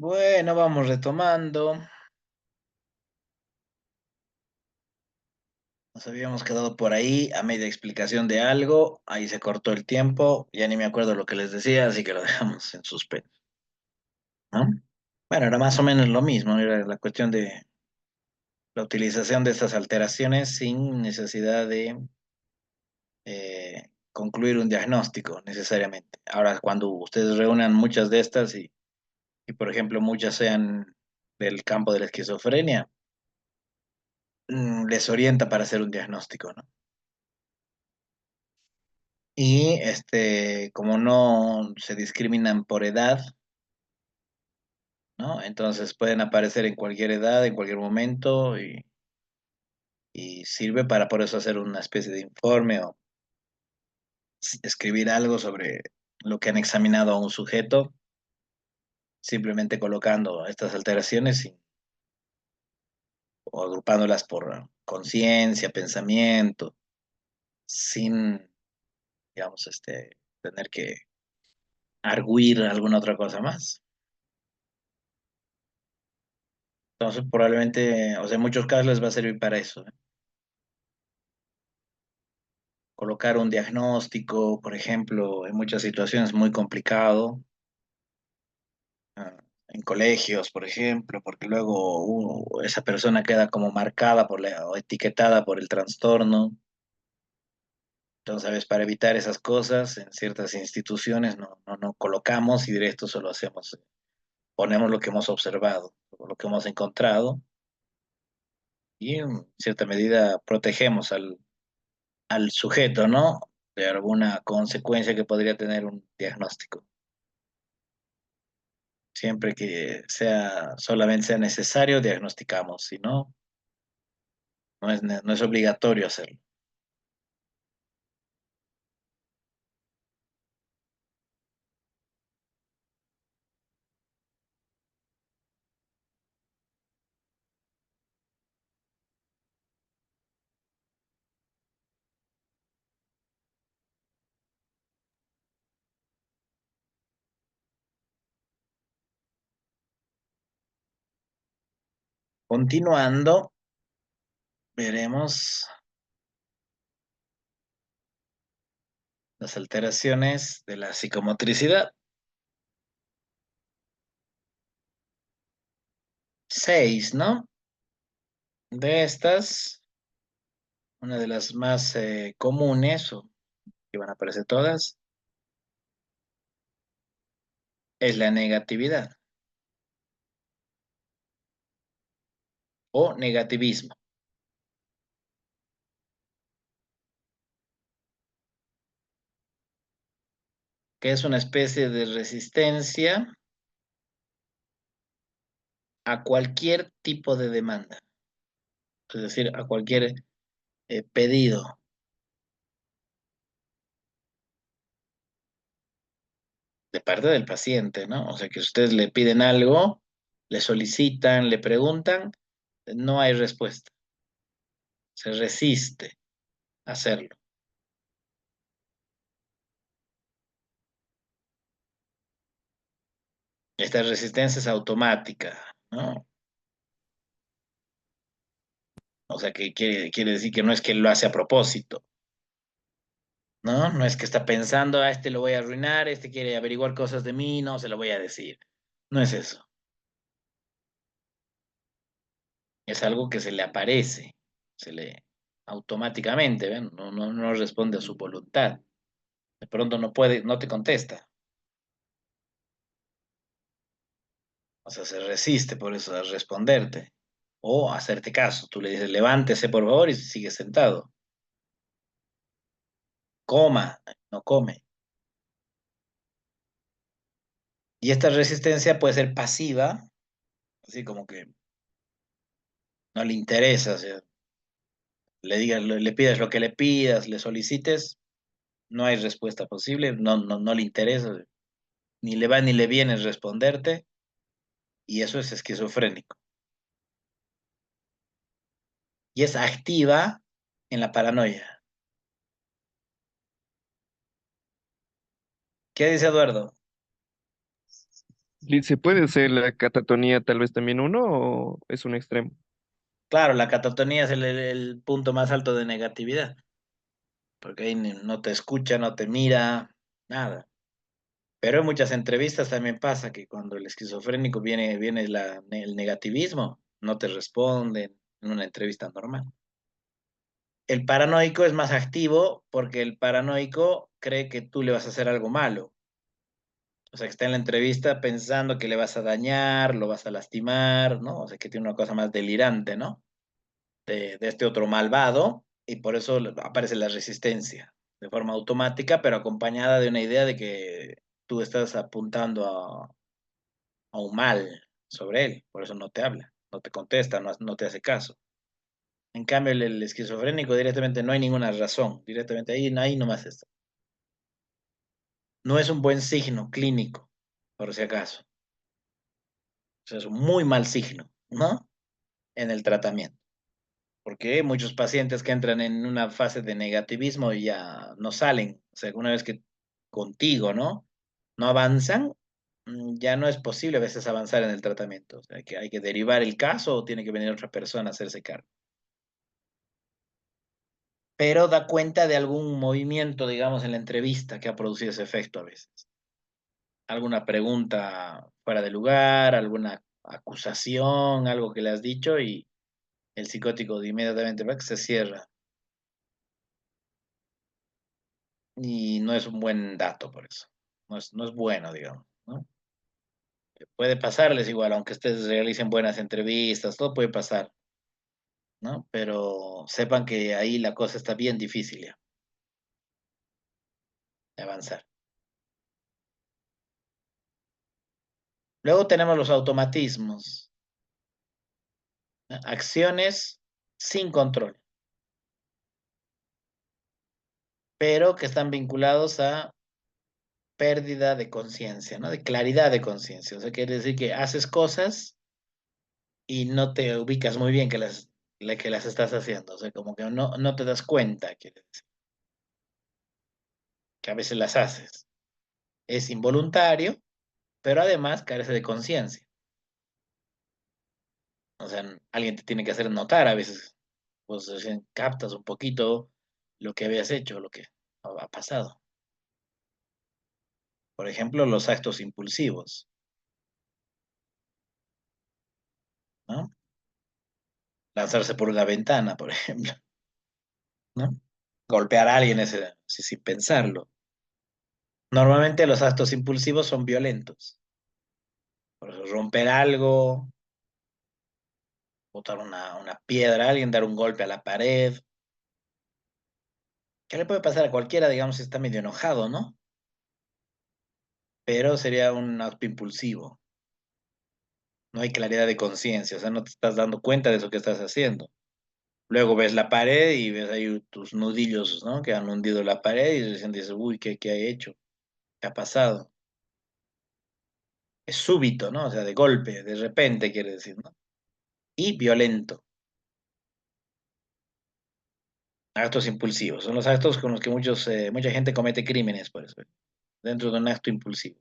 Bueno, vamos retomando. Nos habíamos quedado por ahí a media explicación de algo. Ahí se cortó el tiempo. Ya ni me acuerdo lo que les decía, así que lo dejamos en suspenso, ¿no? Bueno, era más o menos lo mismo. Era la cuestión de la utilización de estas alteraciones sin necesidad de concluir un diagnóstico necesariamente. Ahora, cuando ustedes reúnan muchas de estas y, por ejemplo, muchas sean del campo de la esquizofrenia, les orienta para hacer un diagnóstico, ¿no? Y como no se discriminan por edad, ¿no? Entonces pueden aparecer en cualquier edad, en cualquier momento, y sirve para por eso hacer una especie de informe o escribir algo sobre lo que han examinado a un sujeto, simplemente colocando estas alteraciones o agrupándolas por conciencia, pensamiento, sin, digamos, tener que arguir alguna otra cosa más. Entonces, probablemente, o sea, en muchos casos les va a servir para eso, ¿eh? Colocar un diagnóstico, por ejemplo, en muchas situaciones muy complicado, en colegios, por ejemplo, porque luego esa persona queda como marcada o etiquetada por el trastorno. Entonces, ¿sabes? Para evitar esas cosas, en ciertas instituciones no colocamos y directo solo hacemos, ponemos lo que hemos observado, o lo que hemos encontrado, y en cierta medida protegemos al sujeto, ¿no? De alguna consecuencia que podría tener un diagnóstico. Siempre que solamente sea necesario, diagnosticamos, si no, no es obligatorio hacerlo. Continuando, veremos las alteraciones de la psicomotricidad. Seis, ¿no? De estas, una de las más comunes, o que van a aparecer todas, es la negatividad o negativismo, que es una especie de resistencia a cualquier tipo de demanda, es decir, a cualquier pedido de parte del paciente, ¿no? O sea, que ustedes le piden algo, le solicitan, le preguntan, no hay respuesta, se resiste a hacerlo. Esta resistencia es automática, ¿no? O sea, que quiere decir que no es que lo hace a propósito, ¿no? No es que está pensando, a este lo voy a arruinar, este quiere averiguar cosas de mí, no se lo voy a decir. No es eso. Es algo que se le aparece, se le automáticamente, ¿ven? No responde a su voluntad. De pronto no puede, no te contesta. O sea, se resiste por eso a responderte o a hacerte caso. Tú le dices, levántese por favor y sigue sentado. Coma, no come. Y esta resistencia puede ser pasiva, así como que no le interesa, o sea, le digas, le pidas lo que le pidas, le solicites, no hay respuesta posible, no le interesa, ni le va ni le viene responderte, y eso es esquizofrénico. Y es activa en la paranoia. ¿Qué dice Eduardo? ¿Se puede ser la catatonía tal vez también uno o es un extremo? Claro, la catatonía es el punto más alto de negatividad, porque ahí no te escucha, no te mira, nada. Pero en muchas entrevistas también pasa que cuando el esquizofrénico viene el negativismo, no te responden en una entrevista normal. El paranoico es más activo porque el paranoico cree que tú le vas a hacer algo malo. O sea, que está en la entrevista pensando que le vas a dañar, lo vas a lastimar, ¿no? O sea, que tiene una cosa más delirante, ¿no? De este otro malvado, y por eso aparece la resistencia de forma automática, pero acompañada de una idea de que tú estás apuntando a un mal sobre él, por eso no te habla, no te contesta, no te hace caso. En cambio, el esquizofrénico directamente no hay ninguna razón, directamente ahí nomás está. No es un buen signo clínico, por si acaso. O sea, es un muy mal signo, ¿no? En el tratamiento. Porque muchos pacientes que entran en una fase de negativismo y ya no salen. O sea, una vez que contigo, ¿no? No avanzan, ya no es posible a veces avanzar en el tratamiento. O sea, que hay que derivar el caso o tiene que venir otra persona a hacerse cargo. Pero da cuenta de algún movimiento, digamos, en la entrevista que ha producido ese efecto a veces. Alguna pregunta fuera de lugar, alguna acusación, algo que le has dicho y el psicótico inmediatamente ¿verdad? Que se cierra. Y no es un buen dato por eso. No es bueno, digamos, ¿no? Puede pasarles igual, aunque ustedes realicen buenas entrevistas, todo puede pasar, ¿no? Pero sepan que ahí la cosa está bien difícil ya, de avanzar. Luego tenemos los automatismos, ¿no? Acciones sin control, pero que están vinculados a pérdida de conciencia, ¿no? De claridad de conciencia. O sea, quiere decir que haces cosas y no te ubicas muy bien que las estás haciendo. O sea, como que no te das cuenta, quiere decir, que a veces las haces. Es involuntario, pero además carece de conciencia. O sea, alguien te tiene que hacer notar a veces, pues recién captas un poquito lo que habías hecho, lo que ha pasado. Por ejemplo, los actos impulsivos, ¿no? Lanzarse por una ventana, por ejemplo, ¿no? Golpear a alguien sin pensarlo. Normalmente los actos impulsivos son violentos. Por eso romper algo, botar una piedra a alguien, dar un golpe a la pared. ¿Qué le puede pasar a cualquiera, digamos, si está medio enojado, ¿no? Pero sería un acto impulsivo. No hay claridad de conciencia, o sea, no te estás dando cuenta de eso que estás haciendo. Luego ves la pared y ves ahí tus nudillos, ¿no? Que han hundido la pared y recién dices, uy, ¿qué he hecho? ¿Qué ha pasado? Es súbito, ¿no? O sea, de golpe, de repente, quiere decir, ¿no? Y violento. Actos impulsivos. Son los actos con los que mucha gente comete crímenes, por eso, dentro de un acto impulsivo.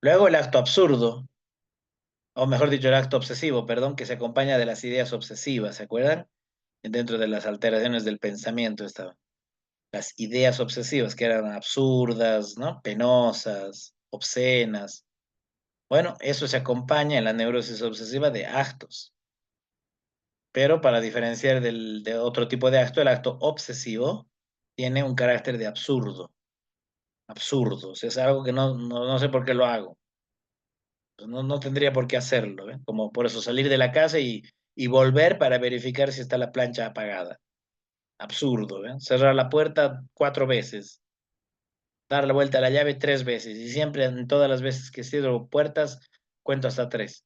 Luego el acto absurdo, o mejor dicho, el acto obsesivo, perdón, que se acompaña de las ideas obsesivas, ¿se acuerdan? Dentro de las alteraciones del pensamiento estaba. las ideas obsesivas que eran absurdas, ¿no? Penosas, obscenas. Bueno, eso se acompaña en la neurosis obsesiva de actos, pero para diferenciar de otro tipo de acto, el acto obsesivo tiene un carácter de absurdo, absurdo, o sea, es algo que no sé por qué lo hago, pues no tendría por qué hacerlo, ¿eh? Como por eso salir de la casa y volver para verificar si está la plancha apagada. Absurdo, ¿eh? Cerrar la puerta 4 veces, dar la vuelta a la llave 3 veces y siempre en todas las veces que cierro puertas cuento hasta tres.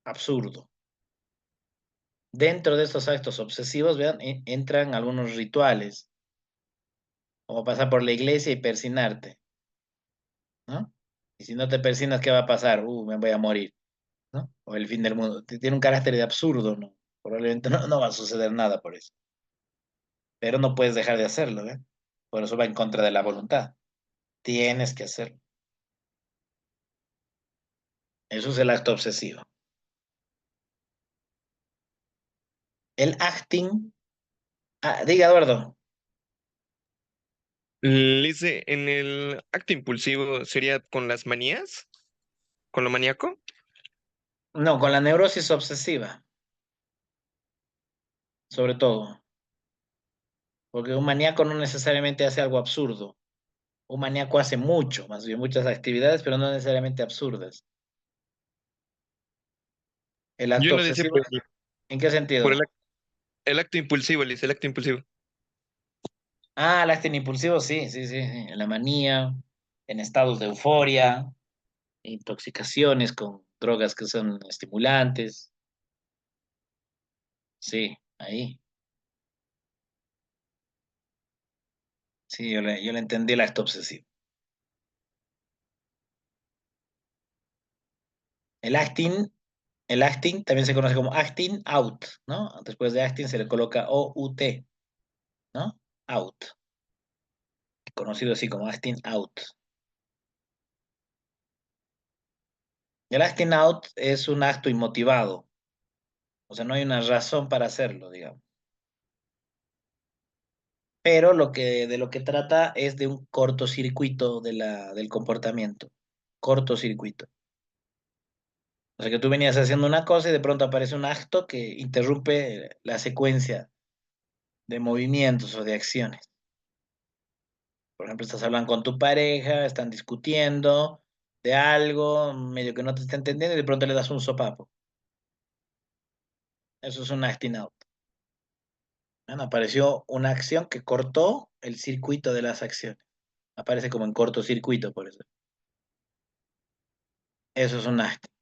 Absurdo. Dentro de estos actos obsesivos, vean, entran algunos rituales, como pasar por la iglesia y persinarte, ¿no? Y si no te persinas, ¿qué va a pasar? Me voy a morir, ¿no? O el fin del mundo. Tiene un carácter de absurdo, ¿no? Probablemente no va a suceder nada por eso. Pero no puedes dejar de hacerlo, ¿eh? Por eso va en contra de la voluntad. Tienes que hacerlo. Eso es el acto obsesivo. El acting, diga Eduardo. Dice, en el acto impulsivo sería con las manías, con lo maníaco. No, con la neurosis obsesiva, sobre todo. Porque un maníaco no necesariamente hace algo absurdo. Un maníaco hace mucho, más bien muchas actividades, pero no necesariamente absurdas. El Yo acto lo decía obsesivo, ¿en qué por sentido? el acto impulsivo, dice, el acto impulsivo. El acto impulsivo, sí, sí, sí, sí. En la manía, en estados de euforia, intoxicaciones con drogas que son estimulantes. Sí, ahí. Sí, yo le entendí el acto obsesivo. El acting, el acting también se conoce como acting out, ¿no? Después de acting se le coloca O-U-T, ¿no? Out, conocido así como acting out. El acting out es un acto inmotivado, o sea, no hay una razón para hacerlo, digamos. Pero de lo que trata es de un cortocircuito del comportamiento. Cortocircuito. O sea, que tú venías haciendo una cosa y de pronto aparece un acto que interrumpe la secuencia de movimientos o de acciones. Por ejemplo, estás hablando con tu pareja, están discutiendo de algo, medio que no te está entendiendo y de pronto le das un sopapo. Eso es un acting out. Bueno, apareció una acción que cortó el circuito de las acciones. Aparece como en cortocircuito, por eso. Eso es un acting.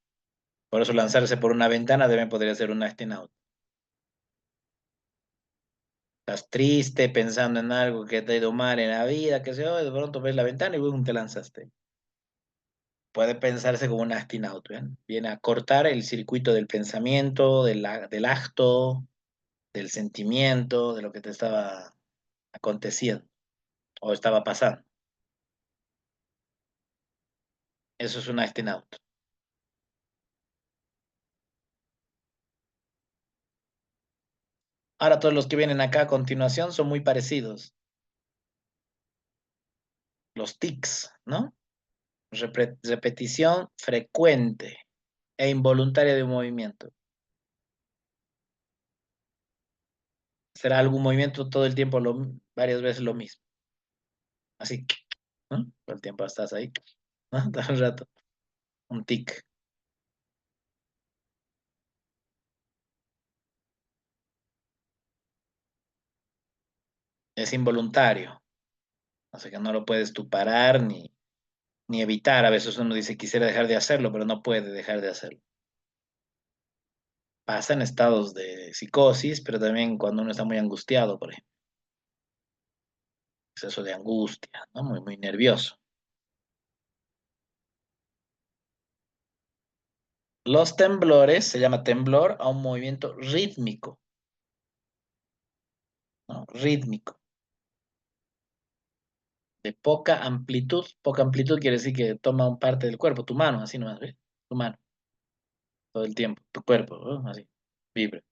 Por eso lanzarse por una ventana también podría ser un acting out. Estás triste, pensando en algo que te ha ido mal en la vida, que sé yo, y de pronto ves la ventana y boom, te lanzaste. Puede pensarse como un acting out, ¿ven? Viene a cortar el circuito del pensamiento, del acto, del sentimiento, de lo que te estaba aconteciendo o estaba pasando. Eso es un acting out. Ahora todos los que vienen acá a continuación son muy parecidos. Los tics, ¿no? Repetición frecuente e involuntaria de un movimiento. Será algún movimiento todo el tiempo, varias veces lo mismo. Así, ¿no? Todo el tiempo estás ahí, ¿no? Todo el rato. Un tic. Es involuntario. O sea que no lo puedes tú parar ni evitar. A veces uno dice quisiera dejar de hacerlo, pero no puede dejar de hacerlo. Pasa en estados de psicosis, pero también cuando uno está muy angustiado, por ejemplo. Exceso de angustia, ¿no? Muy, muy nervioso. Los temblores, se llama temblor a un movimiento rítmico, ¿no? Rítmico, de poca amplitud. Poca amplitud quiere decir que toma un parte del cuerpo, tu mano, así nomás, ¿ves? Tu mano, todo el tiempo, tu cuerpo, ¿no? Así, vibra.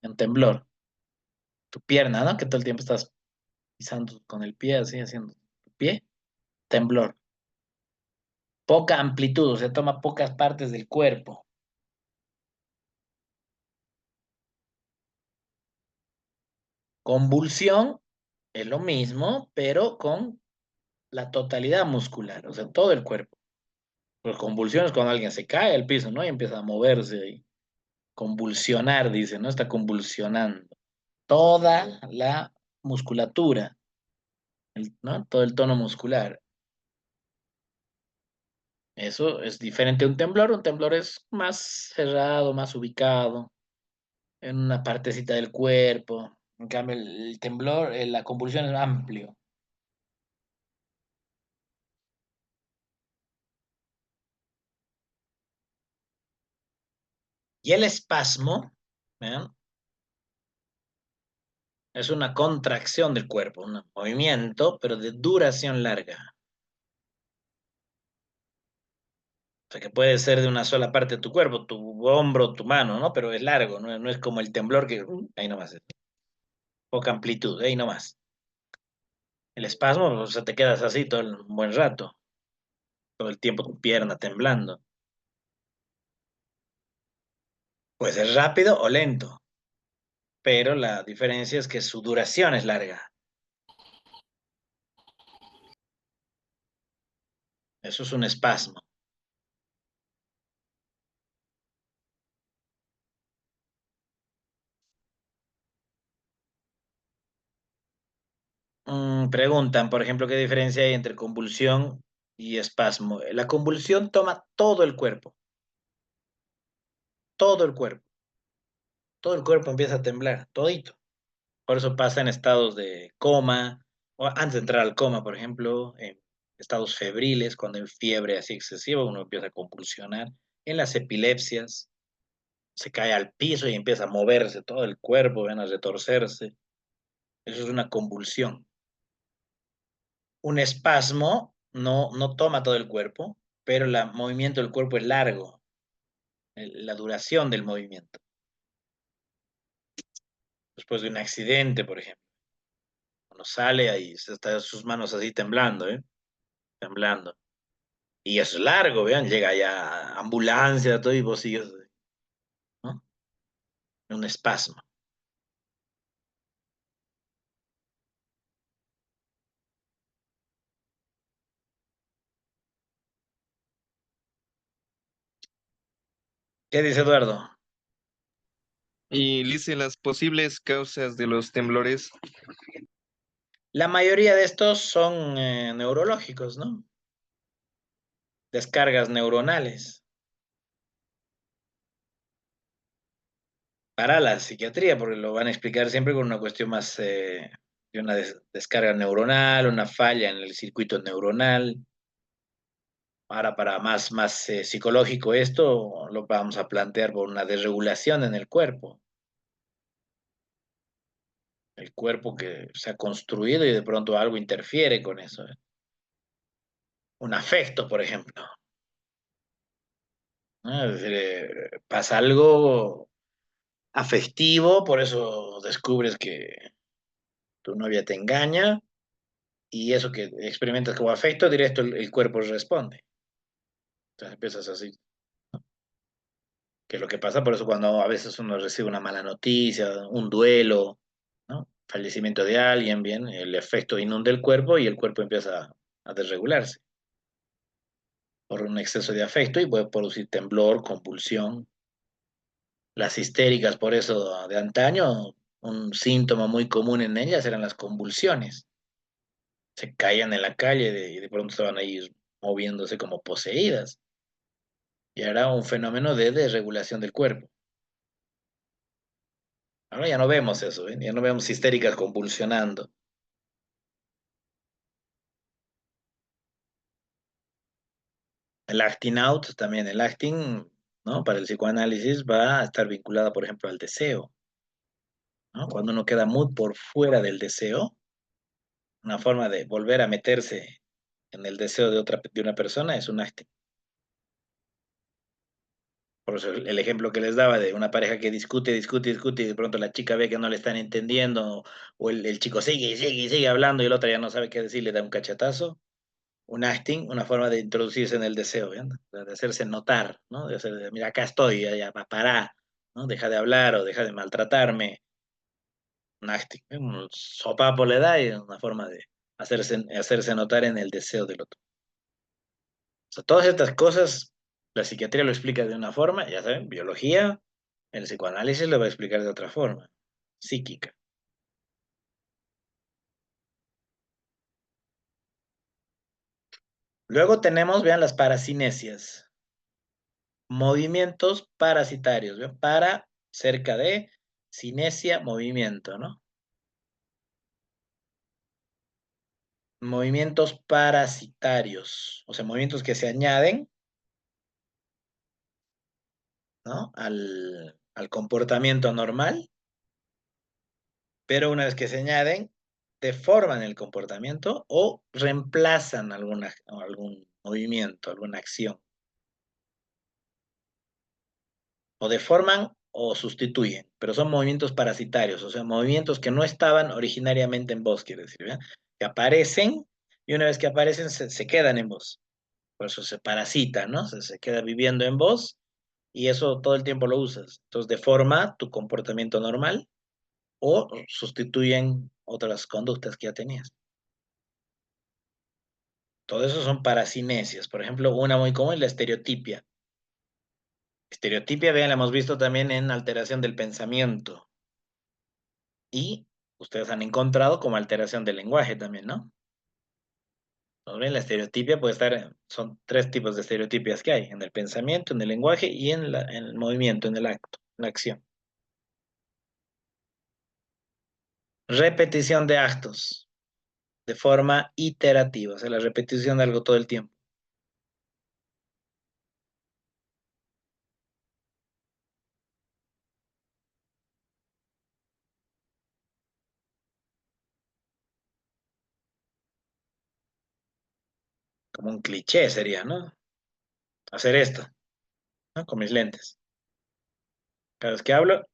Un temblor. Tu pierna, ¿no? Que todo el tiempo estás. pisando con el pie, así haciendo pie, temblor. Poca amplitud, o sea, toma pocas partes del cuerpo. Convulsión es lo mismo, pero con la totalidad muscular, o sea, todo el cuerpo. Pues convulsión es cuando alguien se cae al piso, ¿no? Y empieza a moverse y convulsionar, dice, ¿no? Está convulsionando. Toda la musculatura, ¿no? Todo el tono muscular. Eso es diferente a un temblor. Un temblor es más cerrado, más ubicado, en una partecita del cuerpo. En cambio, el temblor, la convulsión es amplio. Y el espasmo, ¿vean? Es una contracción del cuerpo, un movimiento, pero de duración larga. O sea, que puede ser de una sola parte de tu cuerpo, tu hombro, tu mano, ¿no? Pero es largo, no es como el temblor que ahí nomás, poca amplitud, ahí nomás. El espasmo, o sea, te quedas así todo el un buen rato, todo el tiempo tu pierna temblando. Puede ser rápido o lento, pero la diferencia es que su duración es larga. Eso es un espasmo. Preguntan, por ejemplo, ¿qué diferencia hay entre convulsión y espasmo? La convulsión toma todo el cuerpo empieza a temblar, todito. Por eso pasa en estados de coma, o antes de entrar al coma, por ejemplo, en estados febriles, cuando hay fiebre así excesiva, uno empieza a convulsionar. En las epilepsias, se cae al piso y empieza a moverse todo el cuerpo, ven a retorcerse. Eso es una convulsión. Un espasmo no toma todo el cuerpo, pero el movimiento del cuerpo es largo, la duración del movimiento. Después de un accidente, por ejemplo, uno sale ahí, está sus manos así temblando, ¿eh? Temblando. Y es largo, vean, llega ya ambulancia, todo y vos sigues, ¿no? Un espasmo. ¿Qué dice Eduardo? Y dice las posibles causas de los temblores. La mayoría de estos son neurológicos, ¿no? Descargas neuronales. Para la psiquiatría, porque lo van a explicar siempre con una cuestión más de una descarga neuronal, una falla en el circuito neuronal. Ahora, para más psicológico esto, lo vamos a plantear por una desregulación en el cuerpo. El cuerpo que se ha construido y de pronto algo interfiere con eso. Un afecto, por ejemplo, ¿no? Es decir, pasa algo afectivo, por eso descubres que tu novia te engaña y eso que experimentas como afecto, directo el cuerpo responde. Entonces empiezas así, que es lo que pasa, por eso cuando a veces uno recibe una mala noticia, un duelo, ¿no? Fallecimiento de alguien, bien, el efecto inunda el cuerpo y el cuerpo empieza a desregularse por un exceso de afecto y puede producir temblor, convulsión. Las histéricas, por eso de antaño, un síntoma muy común en ellas eran las convulsiones. Se caían en la calle y de pronto estaban ahí moviéndose como poseídas. Y era un fenómeno de desregulación del cuerpo. Ahora ya no vemos eso, ¿eh? Ya no vemos histéricas convulsionando. El acting out también, el acting, ¿no? Para el psicoanálisis va a estar vinculada, por ejemplo, al deseo, ¿no? Cuando uno queda muy por fuera del deseo, una forma de volver a meterse en el deseo de una persona es un acting. Por eso el ejemplo que les daba de una pareja que discute, discute, discute y de pronto la chica ve que no le están entendiendo o el chico sigue y sigue y sigue hablando y el otro ya no sabe qué decir, le da un cachetazo. Un acting, una forma de introducirse en el deseo, ¿bien? De hacerse notar, ¿no? De hacer, mira, acá estoy, ya, ya, pará, ¿no? Deja de hablar o deja de maltratarme. Un acting, ¿eh? Un sopapo le da y es una forma de hacerse notar en el deseo del otro. O sea, todas estas cosas, la psiquiatría lo explica de una forma, ya saben, biología, el psicoanálisis lo va a explicar de otra forma, psíquica. Luego tenemos, vean, las paracinesias, movimientos parasitarios, ¿vean? Para, cerca de, cinesia, movimiento, ¿no? Movimientos parasitarios, o sea, movimientos que se añaden, ¿no? Al comportamiento normal, pero una vez que se añaden, deforman el comportamiento o reemplazan algún movimiento, alguna acción, o deforman o sustituyen, pero son movimientos parasitarios, o sea, movimientos que no estaban originariamente en vos, quiere decir, ¿verdad? Que aparecen y una vez que aparecen se quedan en vos, por eso se parasita, ¿no? Se queda viviendo en vos y eso todo el tiempo lo usas. Entonces deforma tu comportamiento normal o sustituyen otras conductas que ya tenías. Todo eso son paracinesias. Por ejemplo, una muy común es la estereotipia. Estereotipia, vean, la hemos visto también en alteración del pensamiento. Y ustedes han encontrado como alteración del lenguaje también, ¿no? Pues bien, la estereotipia puede estar, son tres tipos de estereotipias que hay, en el pensamiento, en el lenguaje y en el movimiento, en el acto, en la acción. Repetición de actos de forma iterativa, o sea, la repetición de algo todo el tiempo, como un cliché sería, ¿no? Hacer esto, ¿no? Con mis lentes. Cada vez que hablo,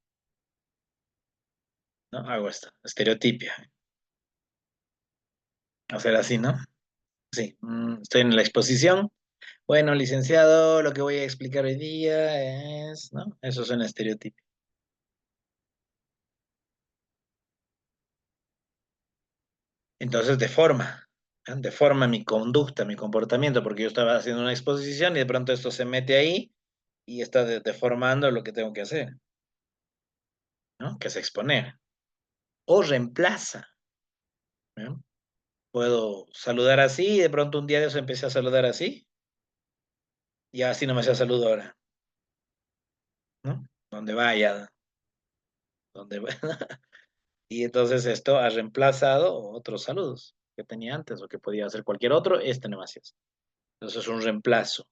¿no? Hago esto, estereotipia, hacer así, ¿no? Sí, estoy en la exposición. Bueno, licenciado, lo que voy a explicar hoy día es, ¿no? Eso es un estereotipo. Entonces deforma mi conducta, mi comportamiento, porque yo estaba haciendo una exposición y de pronto esto se mete ahí y está deformando lo que tengo que hacer, ¿no? Que es exponer. O reemplaza, ¿no? Puedo saludar así y de pronto un día de eso empecé a saludar así y así no me hacía saludo ahora, ¿no? Donde vaya, donde vaya. Y entonces esto ha reemplazado otros saludos que tenía antes o que podía hacer cualquier otro, este no me hacía. Entonces es un reemplazo.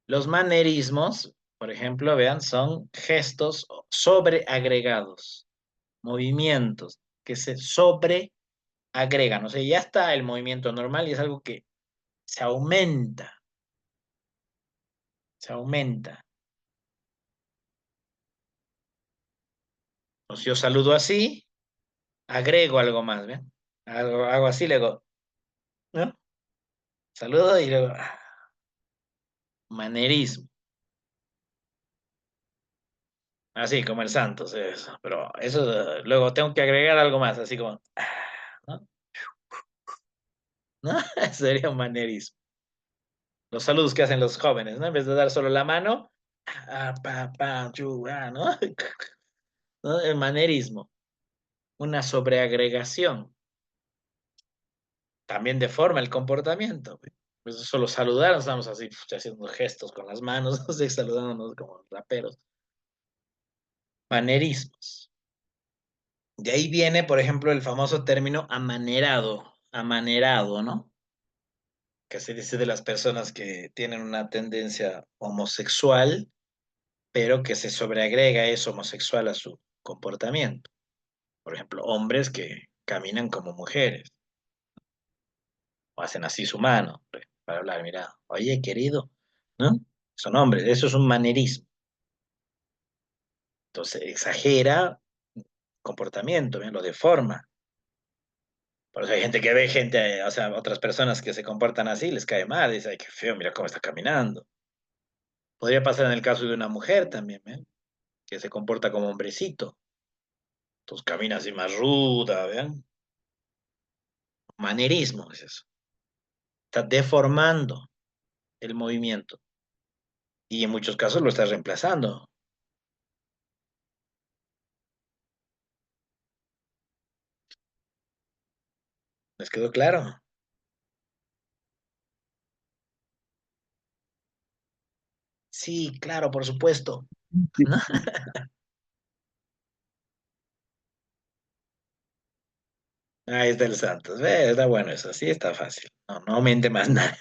Los manerismos, por ejemplo, vean, son gestos sobreagregados, movimientos que se sobreagregan. O sea, ya está el movimiento normal y es algo que se aumenta, se aumenta. O si yo saludo así, agrego algo más, ¿ven? Hago así, luego, ¿no? Saludo y luego, manerismo. Así como el Santos, eso. Pero eso, luego tengo que agregar algo más, así como, ¿no? ¿No? Sería un manerismo. Los saludos que hacen los jóvenes, ¿no? En vez de dar solo la mano, ¿no? ¿No? El manerismo, una sobreagregación, también deforma el comportamiento. Pues solo saludar, estamos así haciendo gestos con las manos, no sé, saludándonos como raperos. Manerismos. De ahí viene, por ejemplo, el famoso término amanerado, ¿no? Que se dice de las personas que tienen una tendencia homosexual, pero que se sobreagrega eso homosexual a su comportamiento. Por ejemplo, hombres que caminan como mujeres, hacen así su mano para hablar, mira, oye, querido, ¿no? Son hombres, eso es un manerismo. Entonces, exagera comportamiento, ¿bien? Lo deforma. Por eso hay gente que ve gente, o sea, otras personas que se comportan así, les cae mal, dice, ay, qué feo, mira cómo está caminando. Podría pasar en el caso de una mujer también, ¿ven? Que se comporta como hombrecito. Entonces camina así más ruda, ¿ven? Manerismo es eso. Está deformando el movimiento y en muchos casos lo está reemplazando. ¿Les quedó claro? Sí, claro, por supuesto. Sí. ¿No? Ahí está el Santos. Ve, está bueno eso, sí está fácil. No, no aumente más nada.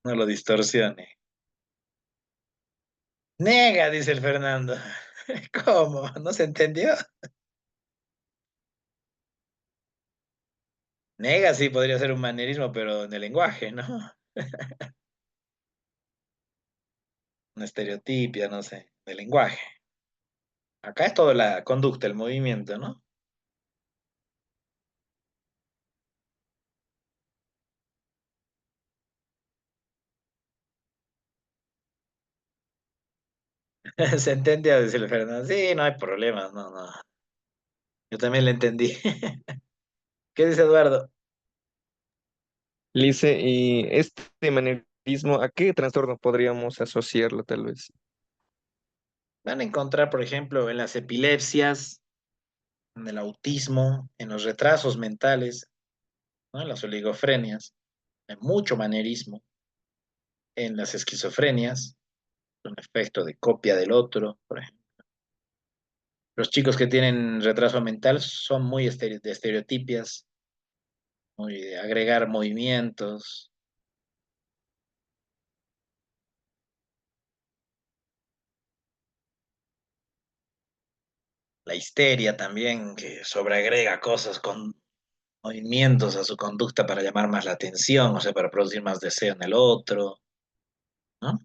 No lo distorsione. Nega, dice el Fernando. ¿Cómo? ¿No se entendió? Nega sí podría ser un manerismo, pero en el lenguaje, ¿no? Una estereotipia, no sé, del lenguaje. Acá es toda la conducta, el movimiento, ¿no? ¿Se entendió? Dice el Fernando. Sí, no hay problema, no, no. Yo también le entendí. ¿Qué dice Eduardo? Lice, y este manerismo, ¿a qué trastorno podríamos asociarlo tal vez? Van a encontrar, por ejemplo, en las epilepsias, en el autismo, en los retrasos mentales, ¿no? En las oligofrenias, hay mucho manerismo, en las esquizofrenias, un efecto de copia del otro, por ejemplo. Los chicos que tienen retraso mental son muy de estereotipias, muy de agregar movimientos. La histeria también, que sobreagrega cosas con movimientos a su conducta para llamar más la atención, o sea, para producir más deseo en el otro, ¿no?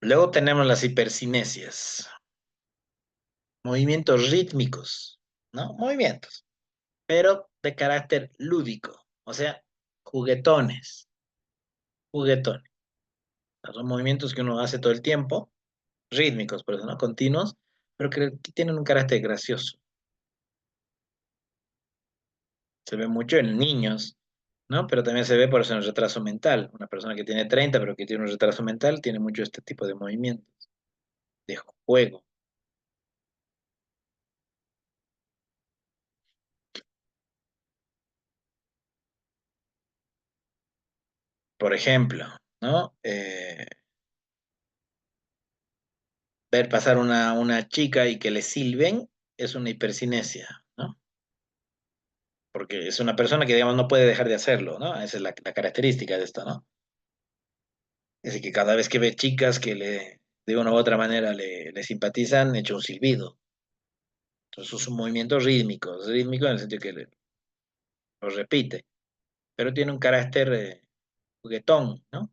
Luego tenemos las hipercinesias, movimientos rítmicos, ¿no? Movimientos, pero de carácter lúdico, o sea, juguetones, juguetones. Son movimientos que uno hace todo el tiempo, rítmicos, por eso, ¿no? Continuos, pero que tienen un carácter gracioso. Se ve mucho en niños, ¿no? Pero también se ve por eso en el retraso mental. Una persona que tiene 30 pero que tiene un retraso mental, tiene mucho este tipo de movimientos, de juego. Por ejemplo, ¿no? Ver pasar una chica y que le silben es una hipercinesia, ¿no? Porque es una persona que, digamos, no puede dejar de hacerlo, ¿no? Esa es la característica de esto, ¿no? Es decir, que cada vez que ve chicas que de una u otra manera le simpatizan, echa un silbido. Entonces es un movimiento rítmico, rítmico en el sentido que lo repite, pero tiene un carácter juguetón, ¿no?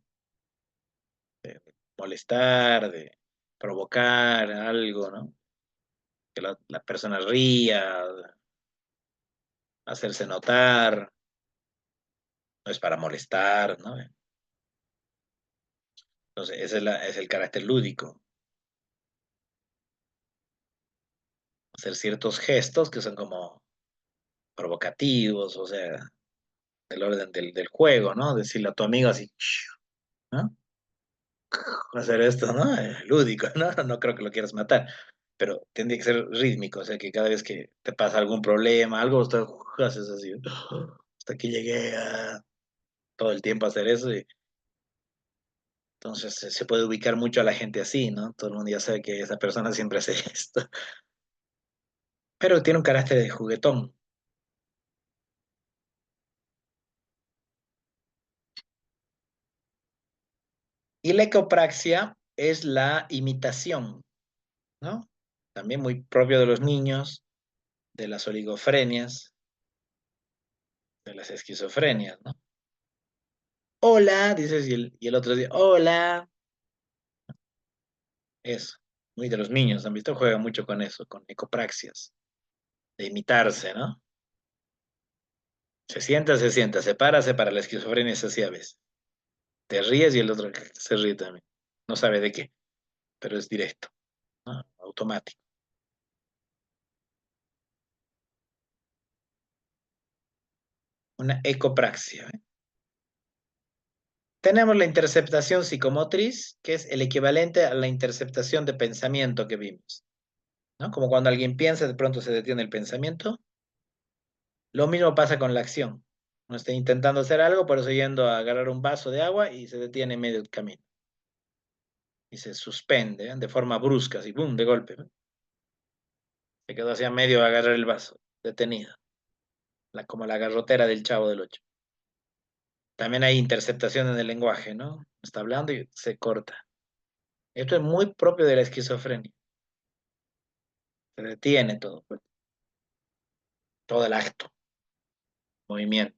Molestar, de provocar algo, ¿no? Que la persona ría, hacerse notar, no es para molestar, ¿no? Entonces, ese es el carácter lúdico, hacer ciertos gestos que son como provocativos, o sea, del orden del juego, ¿no? Decirle a tu amigo así, ¿no? Hacer esto, ¿no? Lúdico, ¿no? No creo que lo quieras matar, pero tendría que ser rítmico, o sea, que cada vez que te pasa algún problema, algo, haces así, hasta que llegué a todo el tiempo a hacer eso, y entonces se puede ubicar mucho a la gente así, ¿no? Todo el mundo ya sabe que esa persona siempre hace esto, pero tiene un carácter de juguetón. Y la ecopraxia es la imitación, ¿no? También muy propio de los niños, de las oligofrenias, de las esquizofrenias, ¿no? Hola, dices, y el otro dice, hola. Eso, muy de los niños, ¿han visto? Juegan mucho con eso, con ecopraxias, de imitarse, ¿no? Se sienta, se para. La esquizofrenia es así a veces. Te ríes y el otro se ríe también. No sabe de qué, pero es directo, ¿no? Automático. Una ecopraxia, ¿eh? Tenemos la interceptación psicomotriz, que es el equivalente a la interceptación de pensamiento que vimos, ¿no? Como cuando alguien piensa, de pronto se detiene el pensamiento. Lo mismo pasa con la acción. Uno está intentando hacer algo, por eso yendo a agarrar un vaso de agua y se detiene en medio del camino. Y se suspende, ¿eh? De forma brusca, así, ¡boom!, de golpe, ¿no? Se quedó así a medio de agarrar el vaso, detenida, como la garrotera del Chavo del Ocho. También hay interceptación en el lenguaje, ¿no? Está hablando y se corta. Esto es muy propio de la esquizofrenia. Se detiene todo, pues, todo el acto, movimiento.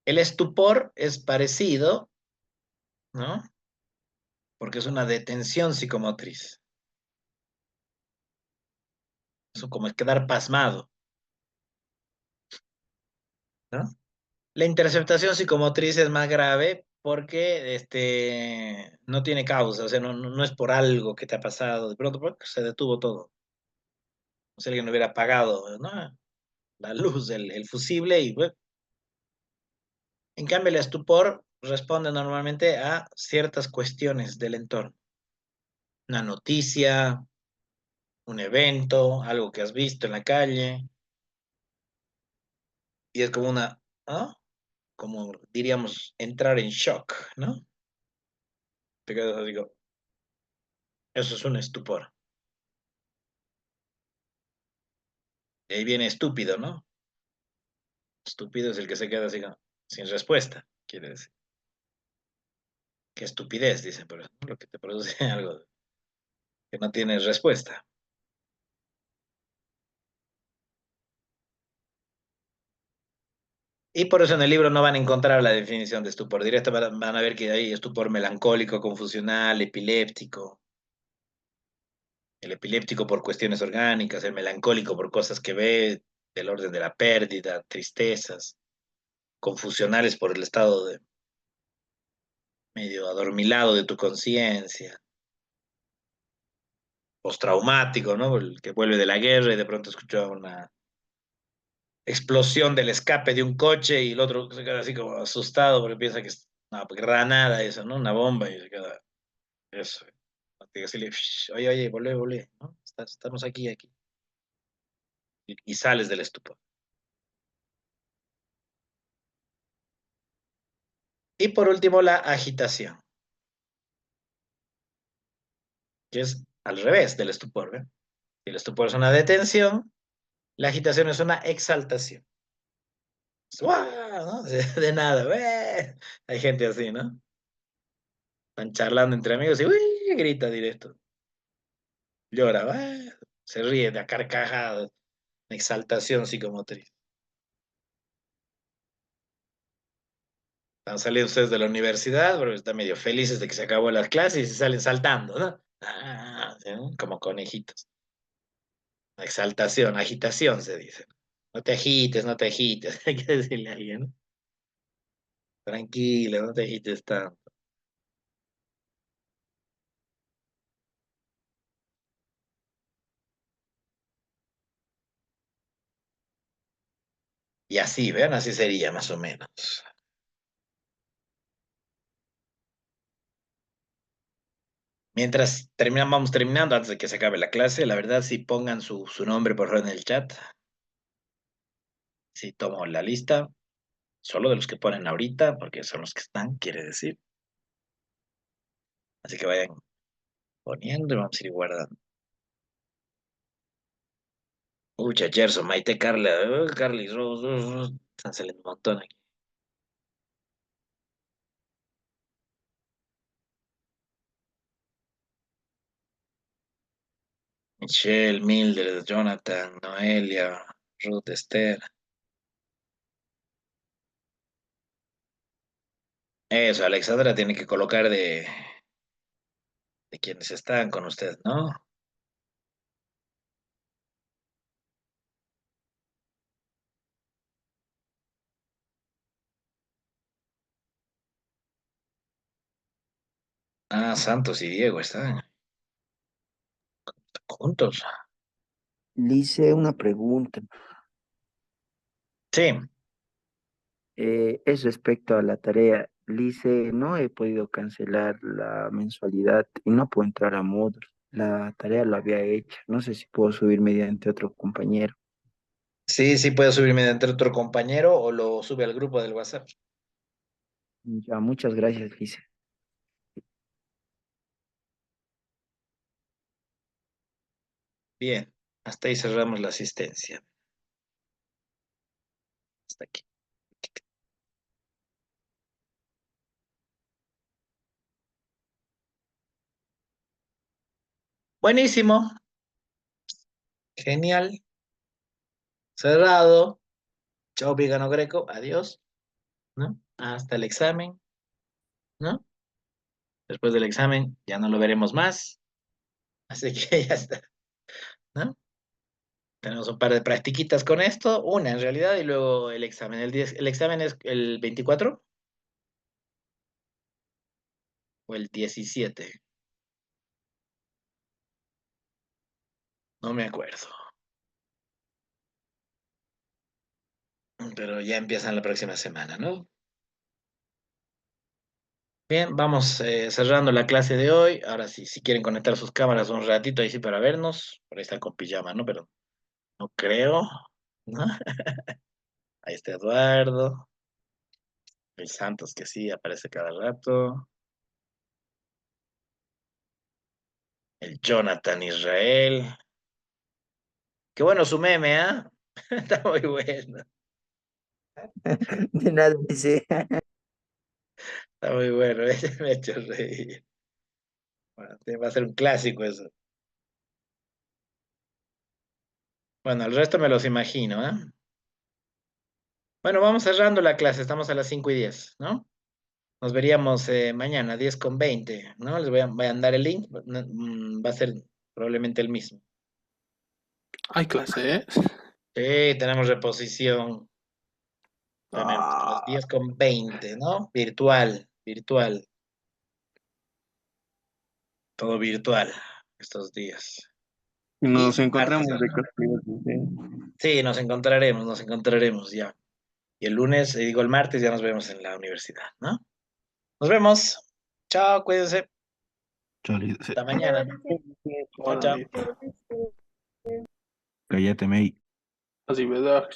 El estupor es parecido, ¿no? Porque es una detención psicomotriz. Es como el quedar pasmado, ¿no? La interceptación psicomotriz es más grave porque no tiene causa, o sea, no es por algo que te ha pasado, de pronto ¡puc! Se detuvo todo. O sea, alguien hubiera apagado, ¿no? La luz del fusible y ¡puc! En cambio el estupor responde normalmente a ciertas cuestiones del entorno. Una noticia, un evento, algo que has visto en la calle, y es como ¿no? Como diríamos, entrar en shock, ¿no? Te quedas así, eso es un estupor. De ahí viene estúpido, ¿no? Estúpido es el que se queda así sin respuesta, quiere decir. Qué estupidez, dicen, pero es lo que te produce algo que no tiene respuesta. Y por eso en el libro no van a encontrar la definición de estupor. Directo van a ver que hay estupor melancólico, confusional, epiléptico. El epiléptico por cuestiones orgánicas, el melancólico por cosas que ve, del orden de la pérdida, tristezas, confusionales por el estado de medio adormilado de tu conciencia, postraumático, ¿no? El que vuelve de la guerra y de pronto escucha una explosión del escape de un coche y el otro se queda así como asustado porque piensa que es una granada eso, ¿no? Una bomba y se queda eso. Tiene que decirle, "Shh, oye, oye, volvé, volvé, ¿no? Estamos aquí, aquí. Y sales del estupor. Y por último, la agitación, que es al revés del estupor, ¿eh? Si el estupor es una detención, la agitación es una exaltación. ¡Guau! ¿No? De nada, ¡eh! Hay gente así, ¿no? Están charlando entre amigos y ¡uy! Grita directo. Llora, ¡ah! Se ríe de a carcajadas, exaltación psicomotriz. Están saliendo ustedes de la universidad, pero están medio felices de que se acabó las clases y se salen saltando, ¿no? Ah, ¿sí? Como conejitos. Exaltación, agitación se dice. No te agites, no te agites. Hay que decirle a alguien, ¿no? Tranquilo, no te agites tanto. Y así, vean, así sería más o menos. Mientras vamos terminando, antes de que se acabe la clase, la verdad, si pongan su nombre por favor en el chat. Si tomo la lista, solo de los que ponen ahorita, porque son los que están, quiere decir. Así que vayan poniendo y vamos a ir guardando. Ucha, Gerson, Maite, Carla, Carly, Rose, Rose, Rose. Están saliendo un montón aquí. Michelle, Mildred, Jonathan, Noelia, Ruth, Esther. Eso, Alexandra tiene que colocar de quienes están con usted, ¿no? Ah, Santos y Diego están juntos. Le hice una pregunta. Sí, Es respecto a la tarea. Le no he podido cancelar la mensualidad y no puedo entrar a Moodle. La tarea lo había hecho. No sé si puedo subir mediante otro compañero. sí, sí puede subir mediante otro compañero o lo sube al grupo del WhatsApp. Ya, muchas gracias, Lice. Bien, hasta ahí cerramos la asistencia. Hasta aquí. Buenísimo, genial, cerrado. Chao, Vigano Greco, adiós, ¿no? Hasta el examen, ¿no? Después del examen ya no lo veremos más, así que ya está, ¿no? Tenemos un par de practiquitas con esto, una en realidad, y luego el examen. El examen es el 24 o el 17, no me acuerdo, pero ya empiezan la próxima semana, ¿no? Bien, vamos cerrando la clase de hoy. Ahora sí, si quieren conectar sus cámaras un ratito ahí sí para vernos, por ahí está con pijama, ¿no? Pero no creo, ¿no? Ahí está Eduardo, el Santos que sí aparece cada rato, el Jonathan Israel. Qué bueno su meme, ¿ah? Está muy bueno, De nada, dice. está muy bueno, ese me ha hecho reír. Bueno, va a ser un clásico eso. Bueno, el resto me los imagino, ¿ah? Bueno, vamos cerrando la clase, estamos a las 5:10, ¿no? Nos veríamos mañana, 10:20, ¿no? Les voy a mandar el link, va a ser probablemente el mismo. Hay clases. Sí, tenemos reposición, tenemos a las Ah, 10:20, ¿no? Virtual, virtual, todo virtual estos días. y Y nos martes, encontramos de ¿no? casualidad. ¿Sí? Sí, nos encontraremos ya. Y el lunes, digo el martes, ya nos vemos en la universidad, ¿no? Nos vemos. Chao, cuídense. Chale, Hasta mañana. Chao, chao. Órale. cállate, May. Así, ¿verdad?